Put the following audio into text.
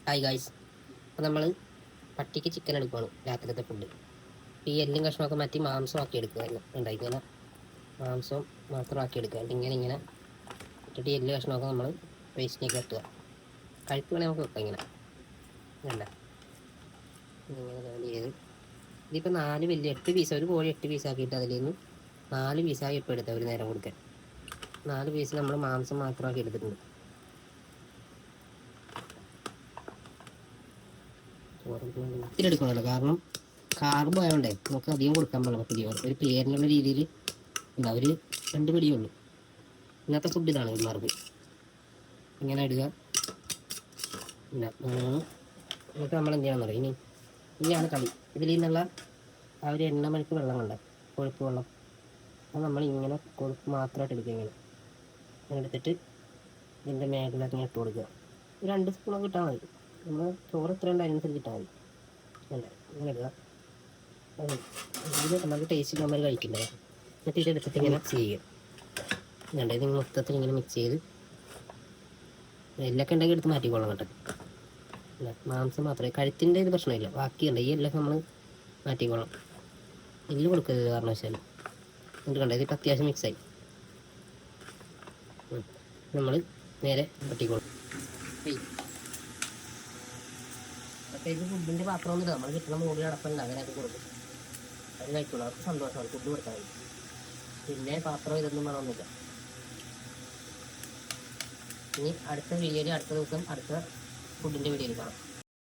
Hi guys, അപ്പോൾ നമ്മൾ പട്ടിക്ക് ചിക്കൻ എടുക്കുകയാണ് രാത്രിത്തെ ഫുഡ്. ഈ എല്ലും കഷ്ണമൊക്കെ മാറ്റി മാംസമാക്കി എടുക്കുക. ഉണ്ടായിങ്ങനെ മാംസം മാത്രമാക്കി എടുക്കുക. ഇങ്ങനെ ഇങ്ങനെ ഇട്ടിട്ട് എല്ല് കഷ്ണമൊക്കെ നമ്മൾ വേസ്റ്റിലേക്ക് വെക്കുക. കഴുത്ത് വേണേൽ നമുക്ക് വെക്കാം. ഇങ്ങനെ വേണ്ട ഇങ്ങനെ ജോലി ചെയ്ത് ഇതിപ്പോൾ 4 വലിയ 8 പീസ്, ഒരു കോഴി 8 പീസാക്കിയിട്ട് അതിൽ നിന്ന് 4 പീസായി ഇപ്പോൾ എടുത്താൽ ഒരു നേരം കൊടുക്കാൻ 4 പീസ് നമ്മൾ മാംസം മാത്രമാക്കി എടുത്തിട്ടുണ്ട്. ഇത്തിരി എടുക്കണമല്ലോ, കാരണം കാർബ് ആയതുകൊണ്ടേ നമുക്ക് അധികം കൊടുക്കാൻ പാടില്ല. പിടിയോ ഒരു പേരിനുള്ള രീതിയിൽ എന്താ ഒരു 2 പിടിയുള്ളൂ. ഇന്നത്തെ ഫുഡ് ഇതാണ് മാർബ്. ഇങ്ങനെ ഇടുക. ഇല്ല എന്നിട്ട് നമ്മൾ എന്ത് ചെയ്യണമെന്ന് പറയും, ഇനിയാണ് കളി. ഇതിൽ നിന്നുള്ള ആ ഒരു എണ്ണമണിക്ക് വെള്ളം കണ്ട കൊഴുപ്പ് വെള്ളം, അത് നമ്മൾ ഇങ്ങനെ കൊഴുപ്പ് മാത്രമായിട്ട് എടുക്കുക. ഇങ്ങനെ എടുത്തിട്ട് ഇതിൻ്റെ മേഖലൊക്കെ ഇട്ട് കൊടുക്കുക. 2 സ്പൂണൊക്കെ ഇട്ടാൽ മതി. നമ്മൾ ചോറ് എത്ര ഉണ്ട് അതിനനുസരിച്ച് ഇട്ടാൽ മതി. അല്ല ഇങ്ങനെ ഇടുക. ഇത് നമുക്ക് ടേസ്റ്റ് നമ്മൾ കഴിക്കില്ല. എന്നിട്ട് ഇത് എടുത്തിട്ട് ഇങ്ങനെ മിക്സ് ചെയ്യുക. ഇത് മൊത്തത്തിൽ ഇങ്ങനെ മിക്സ് ചെയ്ത് എല്ലൊക്കെ ഉണ്ടെങ്കിൽ എടുത്ത് മാറ്റിക്കൊള്ളാം കേട്ടോ. മാംസം മാത്രമേ, കഴുത്തിൻ്റെ ഇത് പ്രശ്നമില്ല. ബാക്കിയുണ്ട് ഈ എല്ലൊക്കെ നമ്മൾ മാറ്റിക്കൊള്ളാം. എല്ല് കൊടുക്കരുത് കാരണവശാലും. എന്നിട്ട് കണ്ടത് ഇതിപ്പോൾ അത്യാവശ്യം മിക്സായി. നമ്മൾ നേരെ പട്ടിക്കോളും. അപ്പോൾ ഇത് ഫുഡിൻ്റെ പാത്രമൊന്നുമില്ല, നമ്മൾ കിട്ടുന്ന മൂടി അടപ്പുണ്ട്, അങ്ങനെയൊക്കെ കൊടുക്കും. അത് കഴിക്കുള്ളൂ. അവർക്ക് സന്തോഷമാണ് ഫുഡ് കൊടുത്താൽ മതി. പിന്നെ പാത്രം ഇതൊന്നും വേണമെന്നില്ല. ഇനി അടുത്ത വീഡിയോയിൽ അടുത്ത ദിവസം അടുത്ത ഫുഡിൻ്റെ വീഡിയോയിൽ കാണാം.